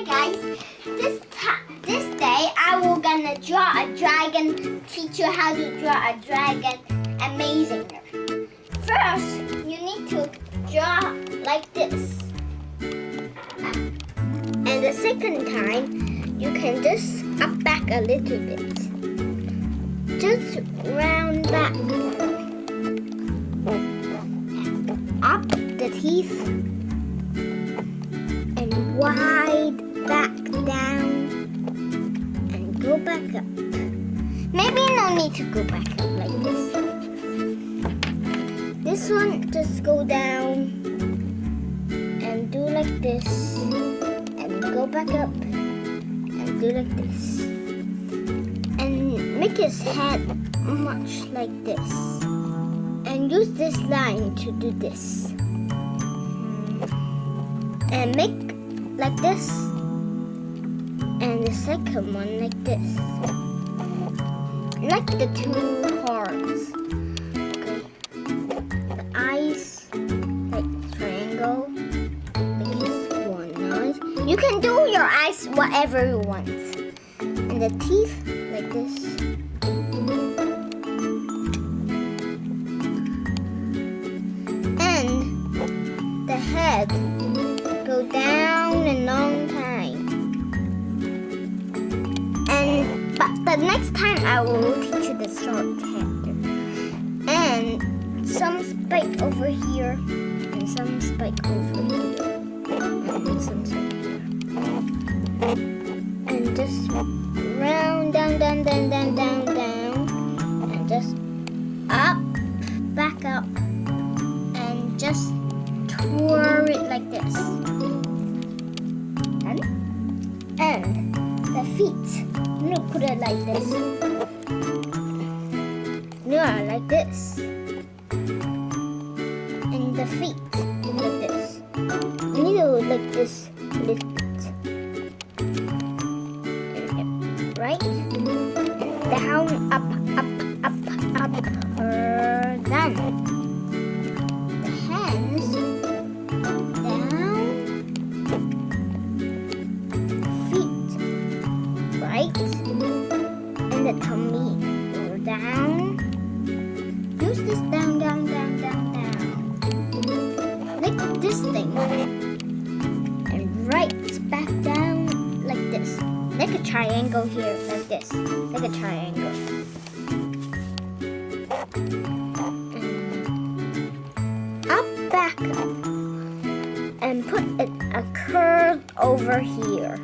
guys. This day I will gonna draw a dragon. Teach you how to draw a dragon. Amazing. First, you need to draw like this. And the second time, you can just up back a little bit. Just round back. Up the teeth. And wide back down. And go back up. Maybe no need to go back up like this. This one, just go down. And do like this. And go back up. And do like this. And make his head much like this. And use this line to do this. And make like this. And the second one like this. Like the two horns. Okay. The eyes like triangle. Like this one eyes. You can do your eyes whatever you want. And the teeth like this. And the head go down a long time. But the next time I will teach you the short head. And some spike over here. And some spike over here. And some spike here. And just round, down, down, down, down, down, down. And just up, back up. And just twirl it like this. And the feet. I'm gonna put it like this. No, like this. And the feet like this. You need to like this a little bit. Right? Down, up, up, up, up. Done. The hands. Down. Feet. Right? And the tummy. Go down. Use this down, down, down, down, down. Like this thing. And right back down like this. Like a triangle here, like this. Like a triangle. And up, back up. And put a curve over here.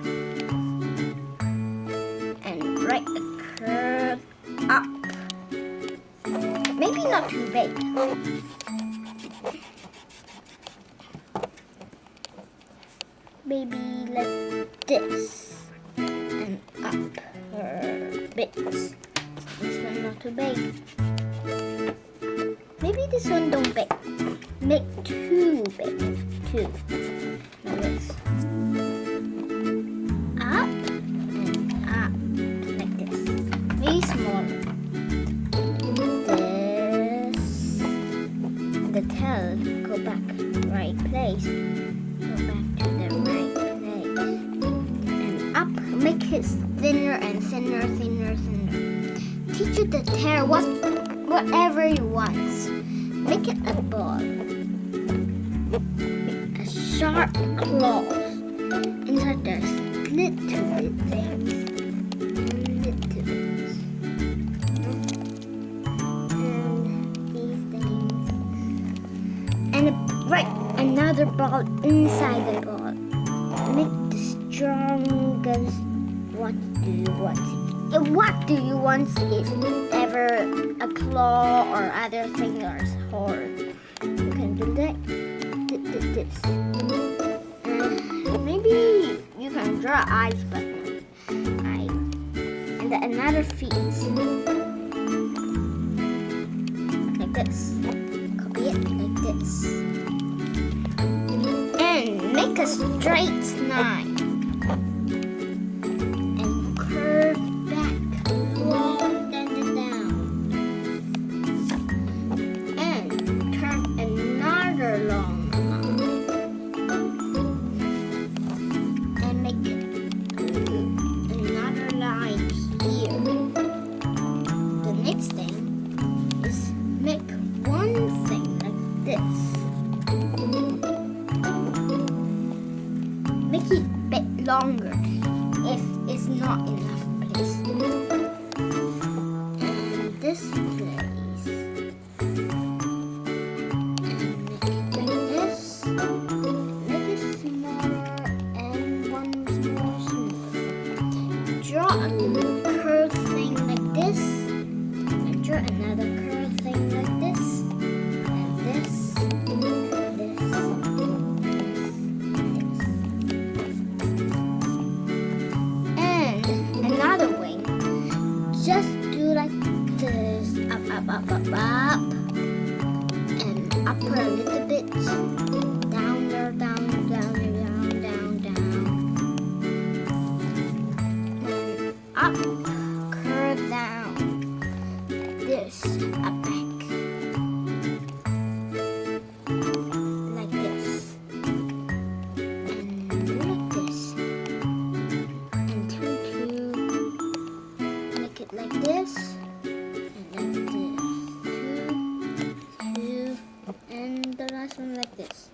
And right a curve up. Maybe not too big. Maybe like this. And up a bit. This one not too big. Maybe this one don't big. Make too big. Two. Like this. Up and up. Like this. Maybe smaller. This. The tail go back right place. Go back to the right place. And up. Make it thinner and thinner, thinner, thinner. Teach you the tear whatever you want. Make it a ball. A sharp claws inside the little bit things. Little bits. And these things. And right, another ball inside the ball. Make the strongest. What do you want? What do you want if ever a claw or other fingers hard? You can do that. This. Maybe you can draw eyes, but no. Eye. And then another feet. Like this. Copy it like this. And make a straight line. Long and make it longer if it's not enough place. And this place. And make it like this. Make it smaller and one more smaller. Draw a curved thing like this. And draw another curved thing like this. And this. Just do like this, up, and upper a little bit, down there, down, and up, curve down, like this, up back, like this, and like this, and two, make it like this, and like this, two, and the last one like this.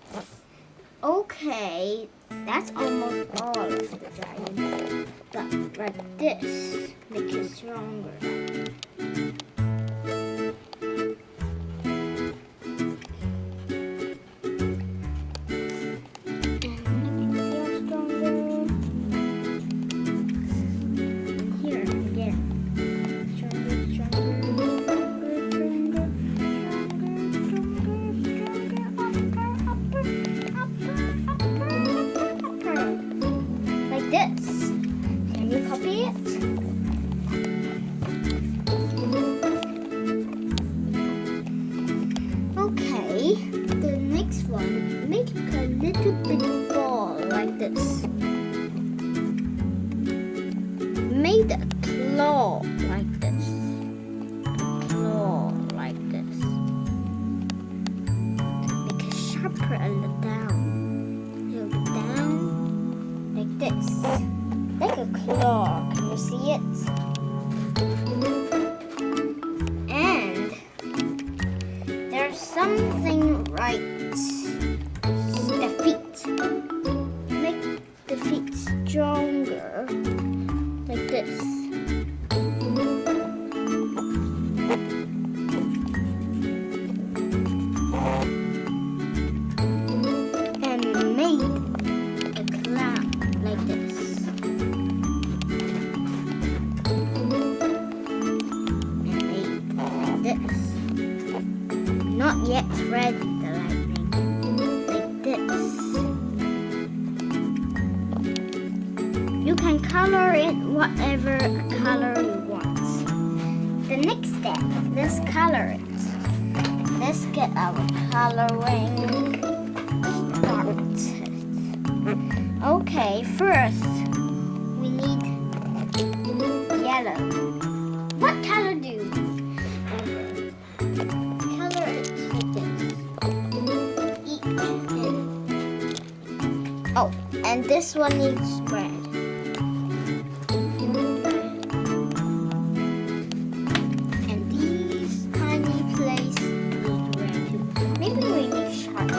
Okay, that's almost all of the dragon. But like this, make it stronger. This. Can you copy it? Okay, the next one, make a little bit ball like this. Make a claw like this. Claw like this. Make it sharper and down. Down. Like this, like a claw. Can you see it? And there's something right. The feet. Make the feet stronger, like this. And make a cloud. Like this. And like this. Not yet ready, the lightning. Like this. You can color it whatever color you want. The next step, let's color it. Let's get our coloring started. Okay, first we need yellow. What color do you color it like this? Oh, and this one needs red. And these tiny places need red too. Maybe we need sharp.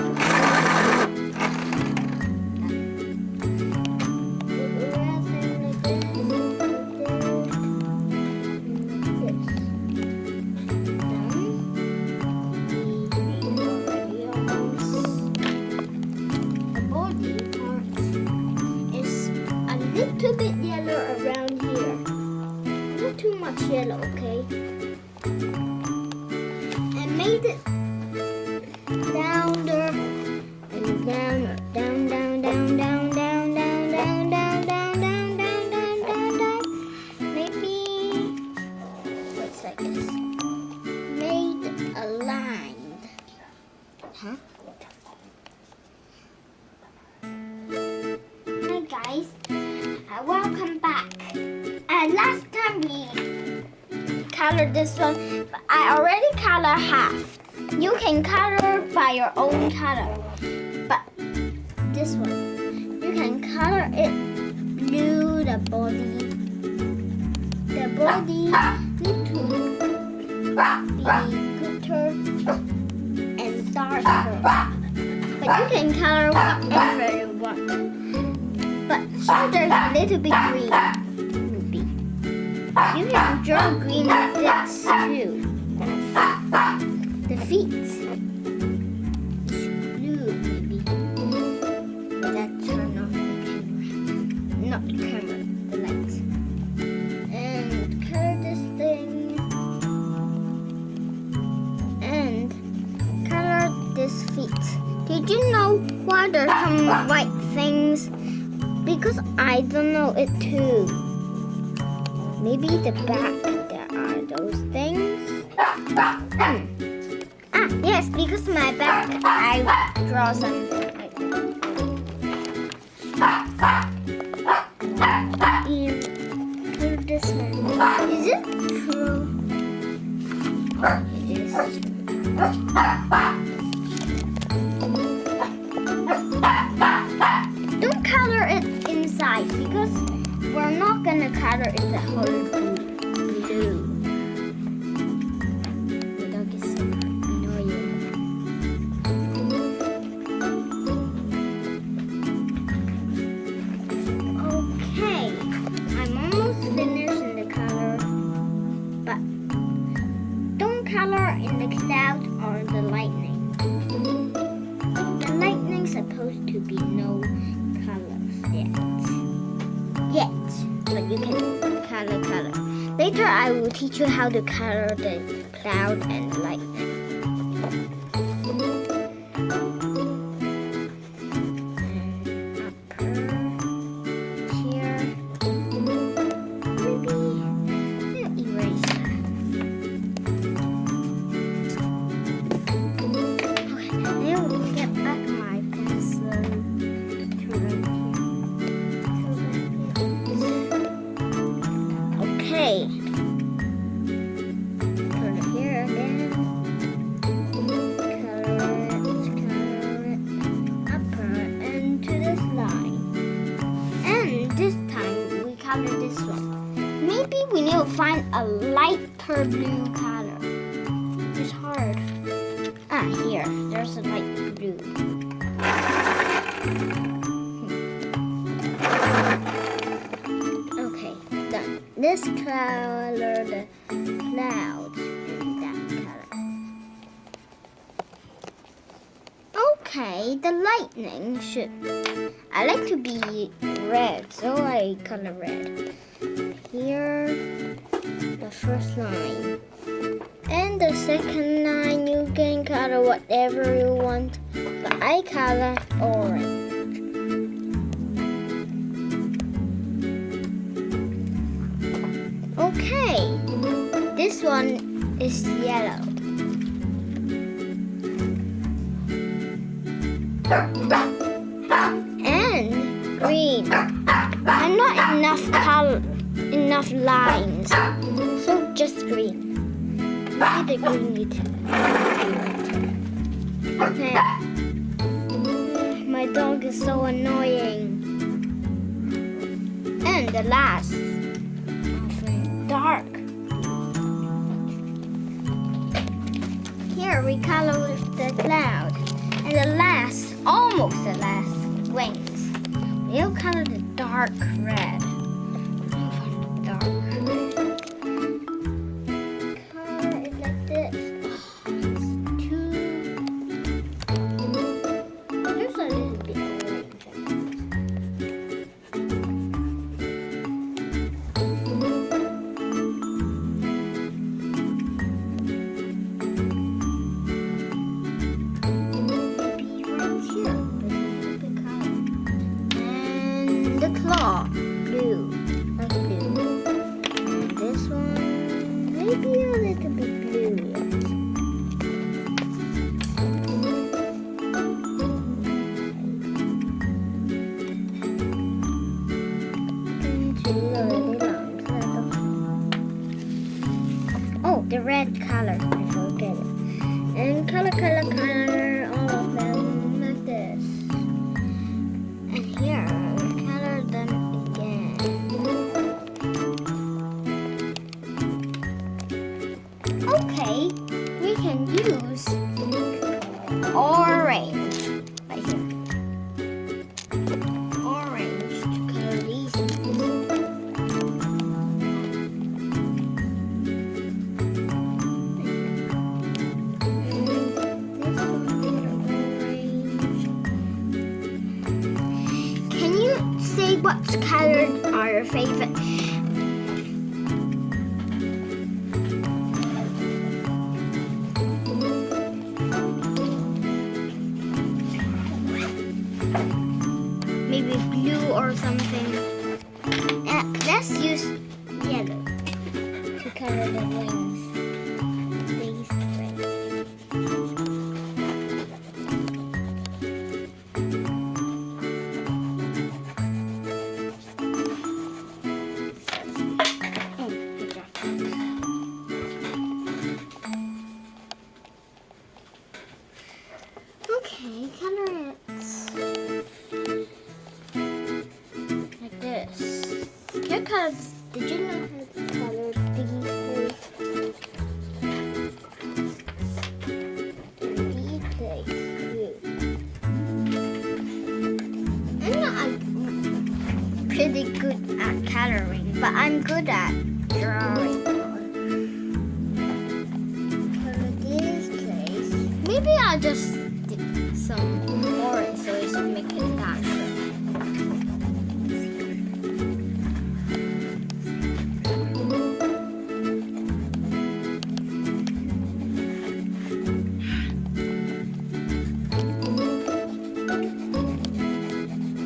Little bit yellow around here. Not too much yellow, okay? And made it down there and down, down, down, down, down, down, down, down, down, down, down, down, down, down, down. Maybe what's like this? Made a line. Huh? Hi guys. Welcome back. And last time we colored this one, but I already colored half. You can color by your own color. But this one, you can color it blue, the body. The body need to be gooder and darker. But you can color whatever you want. But So there's a little bit green. Maybe. You can draw green like this too. The feet. It's blue maybe. That turn off the camera. Not the camera, the lights. And color this thing. And color this feet. Did you know why there's some white things? Because I don't know it too. Maybe the back there are those things. Ah, yes, because my back I draw something like this. Color this one. Is it true? It is true. Don't color it inside because we're not gonna color it the whole blue. The dog is so annoying. Okay, I'm almost finished in the color, but don't color in the cloud or the lightning. The lightning's supposed to be no colors yet, but you can color. Later I will teach you how to color the cloud and lightning. Turn it here again. Color it, upper and to this line. And this time we color this one. Maybe we need to find a lighter blue color. It's hard. Here. There's a light blue. Okay, done. This color the clouds in that color. Okay, the lightning should. I like to be red, so I color red. Here, the first line. And the second line, you can color whatever you want, but I color orange. Okay, this one is yellow. And green. And not enough lines, so just green. Maybe the green needs Okay. My dog is so annoying. And the last. Dark. Here we color with the cloud. And the last, almost the last, wings. We'll color the dark red. Dark red. Color it like this. It's too... There's a little bit of orange. Claw, blue, like blue. And this one, maybe a little bit blue yet. Oh, the red color, I forget it. And color, all of them like this. And here. Okay, we can use orange right here. Orange to color colors are your favorite? Maybe blue or something. Let's use yellow to color the wings. These wings. Oh, good job. Okay, color it like this. Your colors, did you know how to color these holes? These like blue. I'm not pretty good at coloring, but I'm good at drawing. Color this place. Maybe I'll just stick some orange so it should make it darker.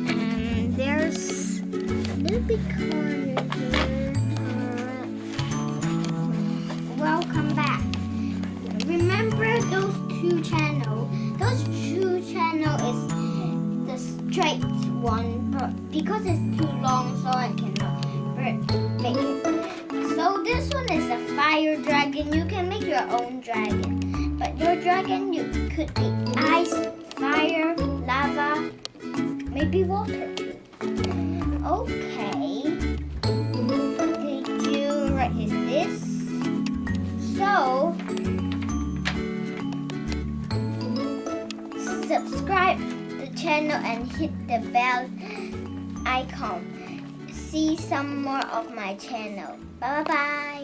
And there's a little bit corner here. Welcome back. Remember those two channels? Those two channels is the straight one, but because it's too long, so I cannot make it. So this one is a fire dragon. You can make your own dragon, but your dragon could be ice, fire, lava, maybe water too. Okay. Did you write this? So subscribe the channel and hit the bell icon. See some more of my channel. Bye bye.